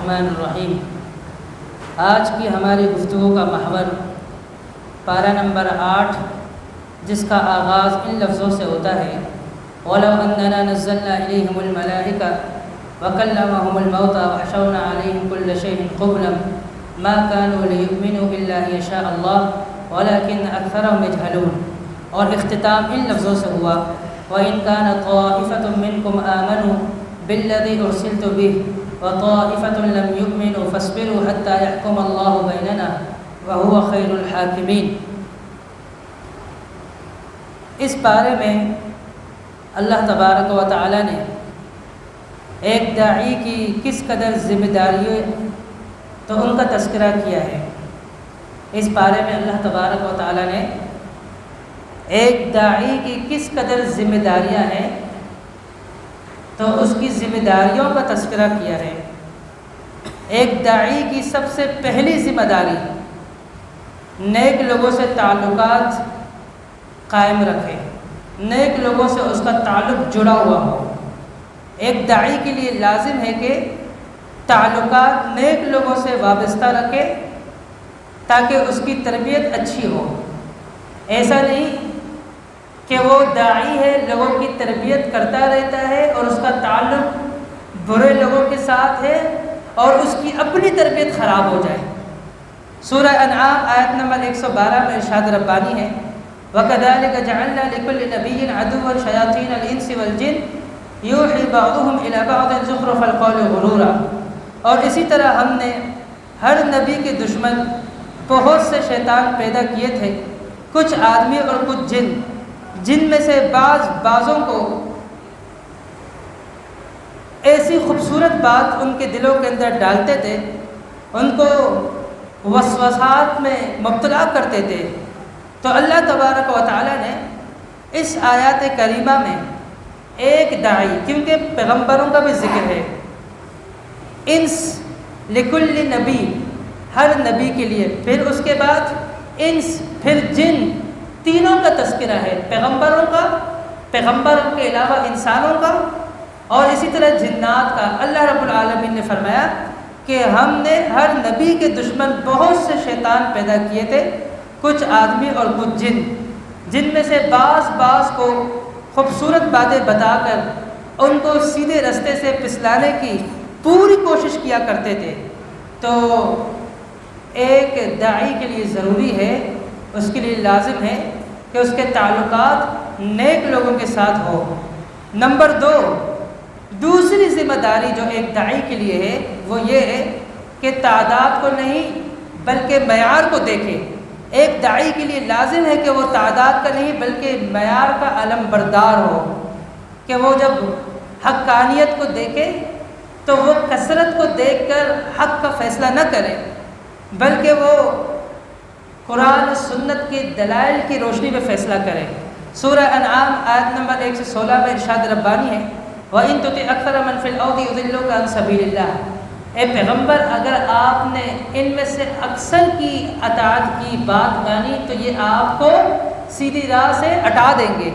الرحمن الرحیم۔ آج کی ہماری گفتگو کا محور پارہ نمبر 8 جس کا آغاز ان لفظوں سے ہوتا ہے وَلَوْ أَنَّنَا نَزَّلْنَا إِلَيْهِمُ الْمَلَائِكَةَ وَكَلَّمَهُمُ الْمَوْتَى وَحَشَرْنَا عَلَيْهِمْ كُلَّ شَيْءٍ قُبُلًا مَا كَانُوا لِيُؤْمِنُوا إِلَّا أَن يَشَاءَ اللَّهُ وَلَكِنَّ أَكْثَرَهُمْ يَجْهَلُونَ۔ اور اختتام ان لفظوں سے ہوا وَإِنْ كَانَتْ طَائِفَةٌ مِّنْكُمْ آمَنُوا بِالَّذِي أُرْسِلْتُ بِهِ وَطَائِفَةٌ لَمْ يُؤْمِنُوا فَاصْبِرُوا حَتَّى يَحْكُمَ اللَّهُ بَيْنَنَا وَهُوَ خَيْرُ الْحَاكِمِينَ۔ اس بارے میں اللہ تبارک و تعالی نے ایک داعی کی کس قدر ذمہ داری تو ان کا تذکرہ کیا ہے۔ اس بارے میں اللہ تبارک و تعالی نے ایک داعی کی کس قدر ذمہ داریاں ہیں تو اس کی ذمہ داریوں کا تذکرہ کیا ہے۔ ایک داعی کی سب سے پہلی ذمہ داری نیک لوگوں سے تعلقات قائم رکھے، نیک لوگوں سے اس کا تعلق جڑا ہوا ہو۔ ایک داعی کے لیے لازم ہے کہ تعلقات نیک لوگوں سے وابستہ رکھے تاکہ اس کی تربیت اچھی ہو۔ ایسا نہیں کہ وہ داعی ہے، لوگوں کی تربیت کرتا رہتا ہے اور اس کا تعلق برے لوگوں کے ساتھ ہے اور اس کی اپنی تربیت خراب ہو جائے۔ سورہ انعام آیت نمبر 112 میں ارشاد ربانی ہے وَكَذَلِكَ جَعَلْنَا لِكُلِّ نَبِيٍّ عَدُوًّا شَيَاطِينَ الْإِنسِ وَالْجِنِّ يُوحِي بَعْضُهُمْ إِلَى بَعْضٍ زُخْرُفَ الْقَوْلِ غُرُورًا۔ اور اسی طرح ہم نے ہر نبی کے دشمن بہت سے شیطان پیدا کیے تھے، کچھ آدمی اور کچھ جن میں سے بعضوں کو ایسی خوبصورت بات ان کے دلوں کے اندر ڈالتے تھے، ان کو وسوسات میں مبتلا کرتے تھے۔ تو اللہ تبارک و تعالی نے اس آیات کریمہ میں ایک داعی، کیونکہ پیغمبروں کا بھی ذکر ہے، انس لکل نبی، ہر نبی کے لیے، پھر اس کے بعد انس، پھر جن، تینوں کا تذکرہ ہے، پیغمبروں کے علاوہ انسانوں کا اور اسی طرح جنات کا۔ اللہ رب العالمین نے فرمایا کہ ہم نے ہر نبی کے دشمن بہت سے شیطان پیدا کیے تھے، کچھ آدمی اور کچھ جن میں سے بعض کو خوبصورت باتیں بتا کر ان کو سیدھے رستے سے پھسلانے کی پوری کوشش کیا کرتے تھے۔ تو ایک داعی کے لیے ضروری ہے، اس کے لیے لازم ہے کہ اس کے تعلقات نیک لوگوں کے ساتھ ہو۔ نمبر 2، دوسری ذمہ داری جو ایک داعی کے لیے ہے وہ یہ ہے کہ تعداد کو نہیں بلکہ معیار کو دیکھے۔ ایک داعی کے لیے لازم ہے کہ وہ تعداد کا نہیں بلکہ معیار کا علم بردار ہو، کہ وہ جب حقانیت کو دیکھے تو وہ کثرت کو دیکھ کر حق کا فیصلہ نہ کرے بلکہ وہ قرآن سنت کے دلائل کی روشنی میں فیصلہ کرے۔ سورہ انعام آیت نمبر 116 میں ارشاد ربانی ہے وَإِن تُطِعْ أَكْثَرَ مَنْ فِي الْأَرْضِ يُضِلُّوكَ عَنْ سَبِيلِ اللَّهِ۔ اے پیغمبر، اگر آپ نے ان میں سے اکثر کی اطاعت کی بات مانی تو یہ آپ کو سیدھی راہ سے ہٹا دیں گے۔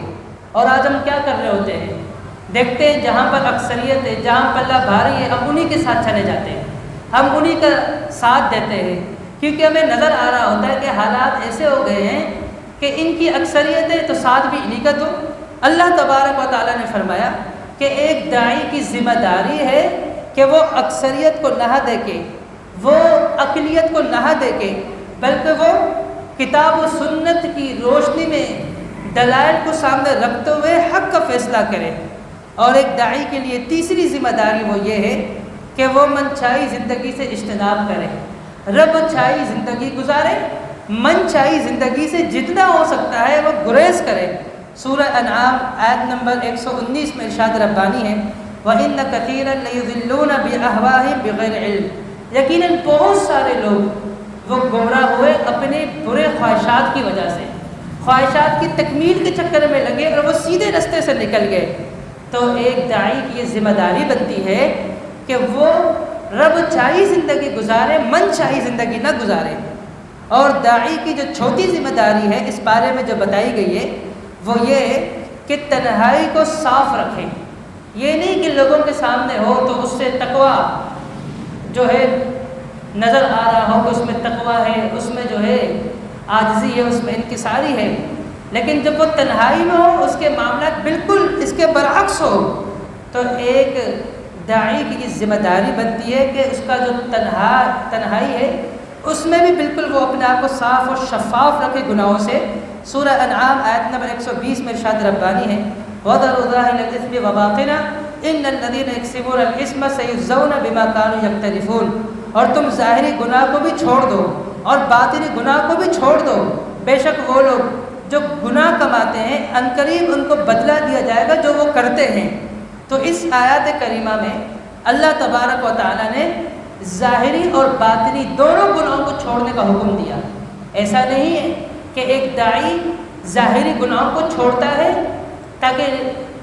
اور آج ہم کیا کر رہے ہوتے ہیں؟ دیکھتے ہیں جہاں پر اکثریت ہے، جہاں پلہ بھاری ہے، ہم انہی کے ساتھ چلے جاتے ہیں، ہم انہی کا ساتھ دیتے ہیں، کیونکہ ہمیں نظر آ رہا ہوتا ہے کہ حالات ایسے ہو گئے ہیں کہ ان کی اکثریت ہے تو ساتھ بھی انہی کا دو۔ اللہ تبارک و تعالیٰ نے فرمایا کہ ایک داعی کی ذمہ داری ہے کہ وہ اکثریت کو نہ دیکھے، وہ اقلیت کو نہ دیکھے، بلکہ وہ کتاب و سنت کی روشنی میں دلائل کو سامنے رکھتے ہوئے حق کا فیصلہ کرے۔ اور ایک داعی کے لیے تیسری ذمہ داری وہ یہ ہے کہ وہ منچائی زندگی سے اجتناب کرے، رب چاہی زندگی گزارے، من چاہی زندگی سے جتنا ہو سکتا ہے وہ گریز کرے۔ سورہ انعام آیت نمبر 119 میں ارشاد ربانی ہے وَإِنَّ كَثِيرًا لَيُضِلُّونَ بِأَهْوَائِهِمْ بِغَيْرِ عِلْمٍ۔ یقیناً بہت سارے لوگ وہ گمراہ ہوئے اپنے برے خواہشات کی وجہ سے، خواہشات کی تکمیل کے چکر میں لگے اور وہ سیدھے رستے سے نکل گئے۔ تو ایک داعی کی یہ ذمہ داری بنتی ہے کہ وہ رب چاہی زندگی گزارے، من چاہی زندگی نہ گزارے۔ اور داعی کی جو چھوٹی ذمہ داری ہے اس بارے میں جو بتائی گئی ہے وہ یہ ہے کہ تنہائی کو صاف رکھیں۔ یہ نہیں کہ لوگوں کے سامنے ہو تو اس سے تقویٰ جو ہے نظر آ رہا ہو کہ اس میں تقویٰ ہے، اس میں جو ہے عاجزی ہے، اس میں انکساری ہے، لیکن جب وہ تنہائی میں ہو اس کے معاملات بالکل اس کے برعکس ہو، تو ایک داعی کی یہ ذمہ داری بنتی ہے کہ اس کا جو تنہائی ہے اس میں بھی بالکل وہ اپنے آپ کو صاف اور شفاف رکھے گناہوں سے۔ سورہ انعام آیت نمبر 120 میں ارشاد ربانی ہے وَذَرُوا ظَاهِرَ الْإِثْمِ وَبَاطِنَهُ إِنَّ الَّذِينَ يَكْسِبُونَ الْإِثْمَ سَيُجْزَوْنَ بِمَا كَانُوا يَقْتَرِفُونَ، اور تم ظاہری گناہ کو بھی چھوڑ دو اور باطنی گناہ کو بھی چھوڑ دو، بے شک وہ لوگ جو گناہ کماتے ہیں عنقریب ان کو بدلہ دیا جائے گا جو وہ کرتے ہیں۔ تو اس آیات کریمہ میں اللہ تبارک و تعالیٰ نے ظاہری اور باطنی دونوں گناہوں کو چھوڑنے کا حکم دیا۔ ایسا نہیں ہے کہ ایک داعی ظاہری گناہوں کو چھوڑتا ہے تاکہ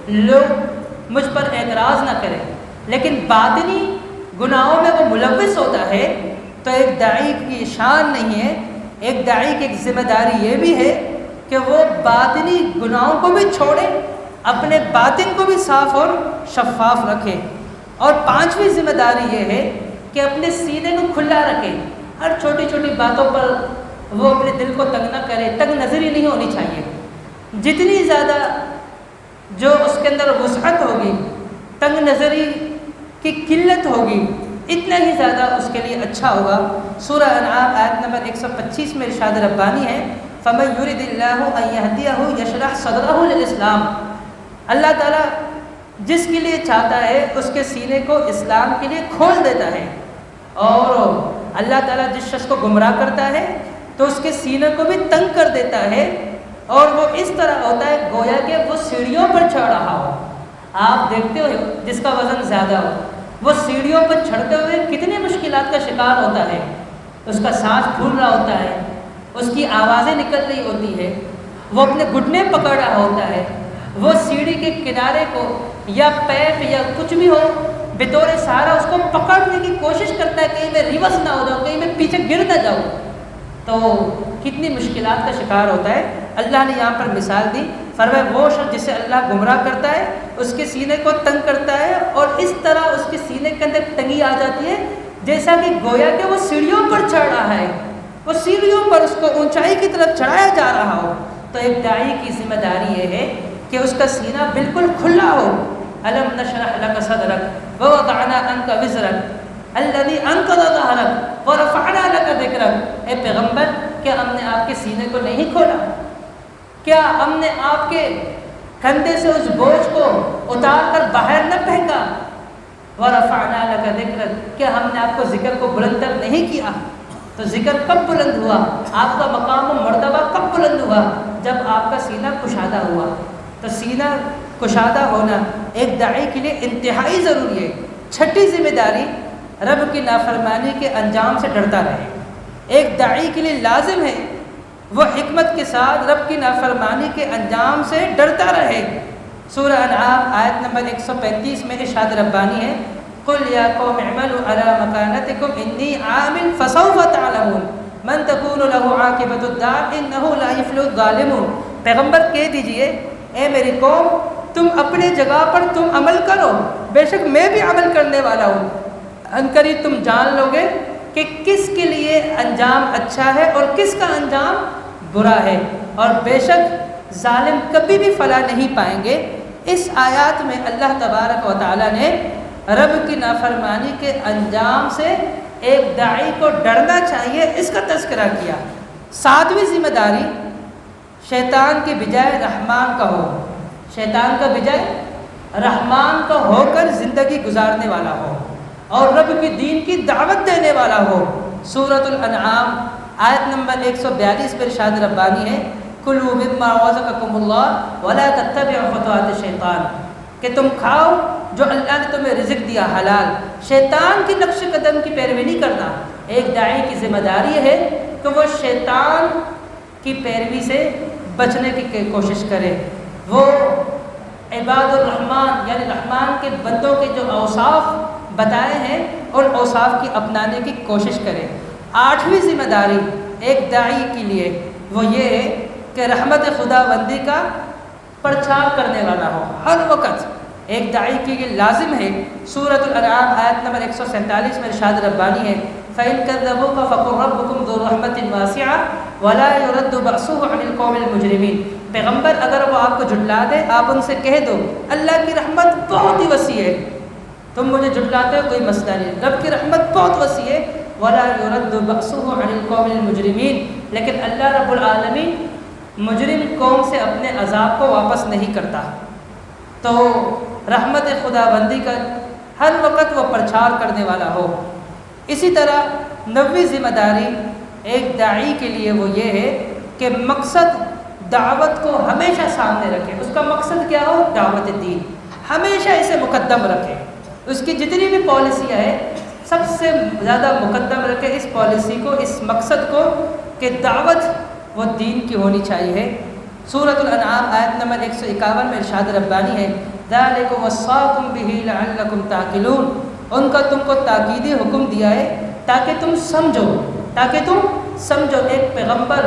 لوگ مجھ پر اعتراض نہ کریں، لیکن باطنی گناہوں میں وہ ملوث ہوتا ہے تو ایک داعی کی شان نہیں ہے۔ ایک داعی کی ایک ذمہ داری یہ بھی ہے کہ وہ باطنی گناہوں کو بھی چھوڑے، اپنے باطن کو بھی صاف اور شفاف رکھے۔ اور پانچویں ذمہ داری یہ ہے کہ اپنے سینے کو کھلا رکھے، ہر چھوٹی چھوٹی باتوں پر وہ اپنے دل کو تنگ نہ کرے، تنگ نظری نہیں ہونی چاہیے۔ جتنی زیادہ جو اس کے اندر وسعت ہوگی، تنگ نظری کی قلت ہوگی، اتنا ہی زیادہ اس کے لیے اچھا ہوگا۔ سورہ انعام آیت نمبر 125 میں ارشاد ربانی ہے فَمَن يُرِدِ اللَّهُ أَن يَهْدِيَهُ يَشْرَحْ صَدْرَهُ لِلْإِسْلَامِ، اللہ تعالیٰ جس کے لیے چاہتا ہے اس کے سینے کو اسلام کے لیے کھول دیتا ہے، اور اللہ تعالیٰ جس شخص کو گمراہ کرتا ہے تو اس کے سینے کو بھی تنگ کر دیتا ہے، اور وہ اس طرح ہوتا ہے گویا کہ وہ سیڑھیوں پر چڑھ رہا ہو۔ آپ دیکھتے ہو جس کا وزن زیادہ ہو وہ سیڑھیوں پر چڑھتے ہوئے کتنی مشکلات کا شکار ہوتا ہے، اس کا سانس پھول رہا ہوتا ہے، اس کی آوازیں نکل رہی ہوتی ہے، وہ اپنے گھٹنے پکڑ رہا ہوتا ہے، وہ سیڑھی کے کنارے کو یا پیپ یا کچھ بھی ہو بطور سہارا اس کو پکڑنے کی کوشش کرتا ہے، کہیں میں ریورس نہ ہو جاؤں، کہیں میں پیچھے گر نہ جاؤں، تو کتنی مشکلات کا شکار ہوتا ہے۔ اللہ نے یہاں پر مثال دی، فرمایا وہ شخص جسے اللہ گمراہ کرتا ہے اس کے سینے کو تنگ کرتا ہے، اور اس طرح اس کے سینے کے اندر تنگی آ جاتی ہے جیسا کہ گویا کہ وہ سیڑھیوں پر چڑھ رہا ہے، وہ سیڑھیوں پر اس کو اونچائی کی طرف چڑھایا جا رہا ہو۔ تو ایک داعی کی ذمہ داری یہ ہے کہ اس کا سینہ بالکل کھلا ہو۔ أَلَمْ نَشْرَحْ لَكَ صَدْرَكَ وَوَضَعْنَا عَنْكَ وِزْرَكَ الَّذِي أَنقَضَ ظَهْرَكَ وَرَفَعْنَا لَكَ ذِكْرَكَ، اے پیغمبر کیا ہم نے آپ کے سینے کو نہیں کھولا؟ کیا ہم نے آپ کے کندھے سے اس بوجھ کو اتار کر باہر نہ پھینکا؟ وَرَفَعْنَا لَكَ ذِكْرَكَ، کیا ہم نے آپ کو ذکر کو بلند تر نہیں کیا؟ تو ذکر کب بلند ہوا؟ آپ کا مقام و مرتبہ کب بلند ہوا؟ جب آپ کا سینہ کشادہ ہوا۔ تو سینہ کشادہ ہونا ایک داعی کے لیے انتہائی ضروری ہے۔ چھٹی ذمہ داری رب کی نافرمانی کے انجام سے ڈرتا رہے۔ ایک داعی کے لیے لازم ہے وہ حکمت کے ساتھ رب کی نافرمانی کے انجام سے ڈرتا رہے۔ سورہ انعام آیت نمبر 135 میں ارشاد ربانی ہے قُلْ يَا قَوْمِ اعْمَلُوا عَلَىٰ مَكَانَتِكُمْ إِنِّي عَامِلٌ فَسَوْفَ تَعْلَمُونَ مَن تَكُونُ لَهُ عَاقِبَةُ الدَّارِ إِنَّهُ لَا يُفْلِحُ الظَّالِمُونَ، پیغمبر کہہ دیجئے اے میری قوم تم اپنے جگہ پر تم عمل کرو، بے شک میں بھی عمل کرنے والا ہوں، عنقریب تم جان لو گے کہ کس کے لیے انجام اچھا ہے اور کس کا انجام برا ہے، اور بے شک ظالم کبھی بھی فلاح نہیں پائیں گے۔ اس آیات میں اللہ تبارک و تعالیٰ نے رب کی نافرمانی کے انجام سے ایک داعی کو ڈرنا چاہیے اس کا تذکرہ کیا۔ ساتویں ذمہ داری شیطان کی بجائے رحمان کا ہو، شیطان کا بجائے رحمان کا ہو کر زندگی گزارنے والا ہو اور رب کی دین کی دعوت دینے والا ہو۔ سورۃ الانعام آیت نمبر 142 پر ارشاد ربانی ہے کُلُوا مِمَّا رَزَقَكُمُ اللَّهُ وَلَا تَتَّبِعُوا خُطُوَاتِ الشَّيْطَانِ، کہ تم کھاؤ جو اللہ نے تمہیں رزق دیا حلال، شیطان کی نقش قدم کی پیروی نہیں کرنا۔ ایک داعی کی ذمہ داری ہے کہ وہ شیطان کی پیروی سے بچنے کی کوشش کرے، وہ عباد الرحمن یعنی رحمان کے بندوں کے جو اوصاف بتائے ہیں اور اوصاف کی اپنانے کی کوشش کرے۔ آٹھویں ذمہ داری ایک داعی کے لیے وہ یہ ہے کہ رحمت خدا بندی کا پرچار کرنے والا ہو، ہر وقت ایک داعی کے لیے لازم ہے۔ سورۃ الانعام آیت نمبر 147 میں ارشاد ربانی ہے فَإِن كَذَّبُوكَ فَقُلْ رَبُّكُمْ ذُو رَحْمَةٍ وَاسِعَةٍ وَلَا يُرَدُّ بَأْسُهُ عَنِ الْقَوْمِ الْمُجْرِمِينَ۔ پیغمبر اگر وہ آپ کو جھٹلا دے آپ ان سے کہہ دو اللہ کی رحمت بہت ہی وسیع ہے، تم مجھے جھٹلاتے ہو کوئی مسئلہ نہیں، رب کی رحمت بہت وسیع ہے، وَلَا يُرَدُّ بَأْسُهُ عَنِ الْقَوْمِ الْمُجْرِمِينَ، لیکن اللہ رب العالمین مجرم قوم سے اپنے عذاب کو واپس نہیں کرتا۔ تو رحمت خداوندی کا ہر وقت وہ پرچار کرنے والا ہو۔ اسی طرح 9ویں ذمہ داری ایک داعی کے لیے وہ یہ ہے کہ مقصد دعوت کو ہمیشہ سامنے رکھے۔ اس کا مقصد کیا ہو؟ دعوت دین، ہمیشہ اسے مقدم رکھے۔ اس کی جتنی بھی پالیسیاں ہیں سب سے زیادہ مقدم رکھے اس پالیسی کو، اس مقصد کو کہ دعوت وہ دین کی ہونی چاہیے۔ سورۃ الانعام آیت نمبر 151 میں ارشاد ربانی ہے ذَلِكُمْ وَصَّاكُمْ بِهِ لَعَلَّكُمْ تَعْقِلُونَ، ان کا تم کو تاکیدی حکم دیا ہے تاکہ تم سمجھو۔ ایک پیغمبر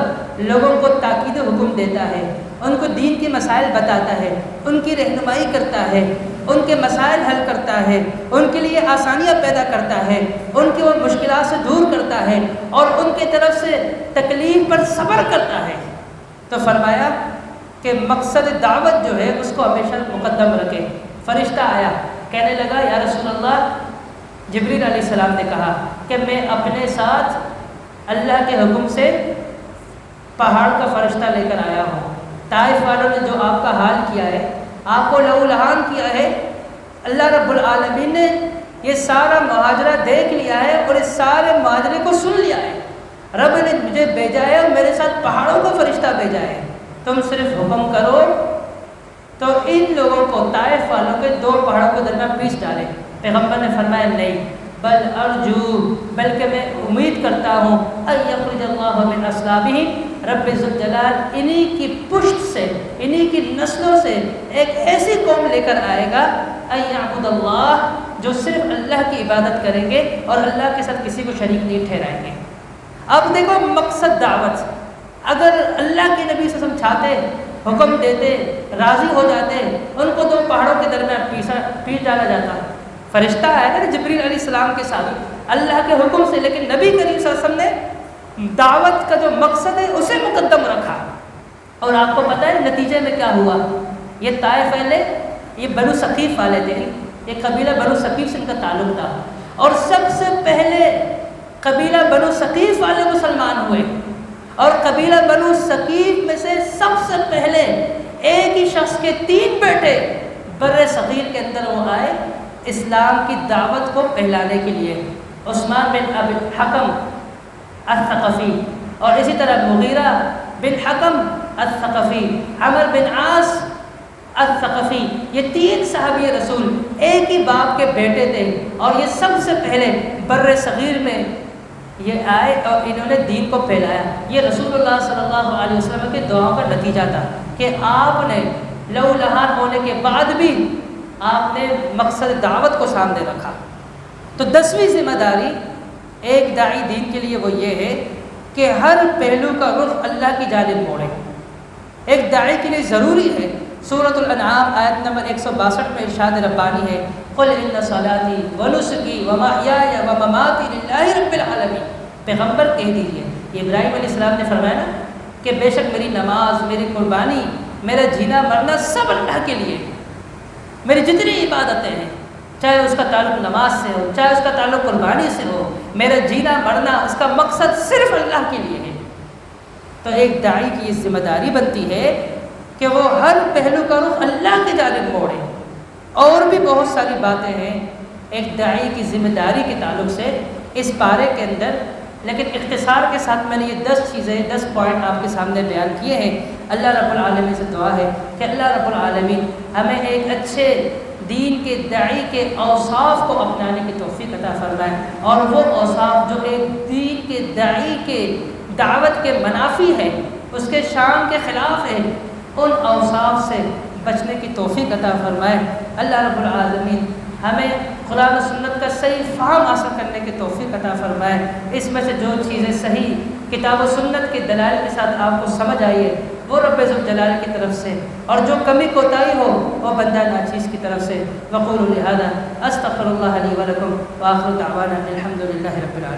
لوگوں کو تاکیدی حکم دیتا ہے، ان کو دین کے مسائل بتاتا ہے، ان کی رہنمائی کرتا ہے، ان کے مسائل حل کرتا ہے، ان کے لیے آسانیاں پیدا کرتا ہے، ان کی وہ مشکلات سے دور کرتا ہے اور ان کی طرف سے تکلیف پر صبر کرتا ہے۔ تو فرمایا کہ مقصد دعوت جو ہے اس کو ہمیشہ مقدم رکھے۔ فرشتہ آیا کہنے لگا یا رسول اللہ، جبریل علیہ السلام نے کہا کہ میں اپنے ساتھ اللہ کے حکم سے پہاڑ کا فرشتہ لے کر آیا ہوں۔ طائف والوں نے جو آپ کا حال کیا ہے، آپ کو لہو لہان کیا ہے، اللہ رب العالمین نے یہ سارا مہاجرہ دیکھ لیا ہے اور اس سارے مہاجرے کو سن لیا ہے۔ رب نے مجھے بھیجا ہے اور میرے ساتھ پہاڑوں کا فرشتہ بھیجا ہے، تم صرف حکم کرو۔ تو ان لوگوں کو طائف والوں کے 2 پہاڑوں کے درمیان پیس ڈالے۔ پیغمبر نے فرمایا نہیں، بل ارجو، بلکہ میں امید کرتا ہوں ان یخرج اللہ من اصلابہم، رب ذوالجلال انہی کی پشت سے، انہی کی نسلوں سے ایک ایسی قوم لے کر آئے گا ان یعبد اللہ، جو صرف اللہ کی عبادت کریں گے اور اللہ کے ساتھ کسی کو شریک نہیں ٹھہرائیں گے۔ اب دیکھو مقصد دعوت، اگر اللہ کے نبی صلی اللہ علیہ وسلم چاہتے، حکم دیتے، راضی ہو جاتے، ان کو 2 پہاڑوں کے درمیان پیس ڈالا جاتا۔ فرشتہ آیا نا جبریل علیہ السلام کے ساتھ اللہ کے حکم سے، لیکن نبی کریم صلی اللہ علیہ وسلم نے دعوت کا جو مقصد ہے اسے مقدم رکھا۔ اور آپ کو پتہ ہے نتیجے میں کیا ہوا؟ یہ طائف والے، یہ بنو ثقیف والے تھے، یہ قبیلہ بنو ثقیف سے ان کا تعلق تھا، اور سب سے پہلے قبیلہ بنو ثقیف والے مسلمان ہوئے، اور قبیلہ بنو ثقیف میں سے سب سے پہلے ایک ہی شخص کے 3 بیٹے بر صغیر کے اندر وہ آئے اسلام کی دعوت کو پھیلانے کے لیے۔ عثمان بن ابی الحکم الثقفی، اور اسی طرح مغیرہ بن حکم الثقفی، عمر بن عاص الثقفی، یہ 3 صحابی رسول ایک ہی باپ کے بیٹے تھے، اور یہ سب سے پہلے بر صغیر میں یہ آئے اور انہوں نے دین کو پھیلایا۔ یہ رسول اللہ صلی اللہ علیہ وسلم کے دعاؤں کا نتیجہ تھا کہ آپ نے لہو لہان ہونے کے بعد بھی آپ نے مقصد دعوت کو سامنے رکھا۔ تو 10ویں ذمہ داری ایک داعی دین کے لیے وہ یہ ہے کہ ہر پہلو کا رخ اللہ کی جانب موڑے۔ ایک داعی کے لیے ضروری ہے، سورۃ الانعام آیت نمبر 162 میں ارشاد ربانی ہے قل ان صلاتی ونسکی ومحیای ومماتی للہ رب العالمین، پیغمبر کہہ دیجیے، ابراہیم علیہ السلام نے فرمایا نا کہ بے شک میری نماز، میری قربانی، میرا جینا مرنا سب اللہ کے لیے، میری جتنی عبادتیں ہیں، چاہے اس کا تعلق نماز سے ہو، چاہے اس کا تعلق قربانی سے ہو، میرا جینا مرنا اس کا مقصد صرف اللہ کے لیے ہے۔ تو ایک داعی کی یہ ذمہ داری بنتی ہے کہ وہ ہر پہلو کا رخ اللہ کی جانب موڑے۔ اور بھی بہت ساری باتیں ہیں ایک داعی کی ذمہ داری کے تعلق سے اس پارے کے اندر، لیکن اختصار کے ساتھ میں نے یہ 10 چیزیں، 10 پوائنٹ آپ کے سامنے بیان کیے ہیں۔ اللہ رب العالمین سے دعا ہے کہ اللہ رب العالمین ہمیں ایک اچھے دین کے داعی کے اوصاف کو اپنانے کی توفیق عطا فرمائے، اور وہ اوصاف جو ایک دین کے داعی کے دعوت کے منافی ہے، اس کے شان کے خلاف ہے، ان اوصاف سے بچنے کی توفیق عطا فرمائے۔ اللہ رب العالمین ہمیں قرآن و سنت کا صحیح فہم حاصل کرنے کی توفیق عطا فرمائے۔ اس میں سے جو چیزیں صحیح کتاب و سنت کے دلائل کے ساتھ آپ کو سمجھ آئی ہے وہ رب ذوالجلال کی طرف سے، اور جو کمی کوتاہی ہو وہ بندہ ناچیز کی طرف سے۔ وقولوا لهذا استغفر الله لي ولكم واخر دعوانا الحمد لله رب العالمين۔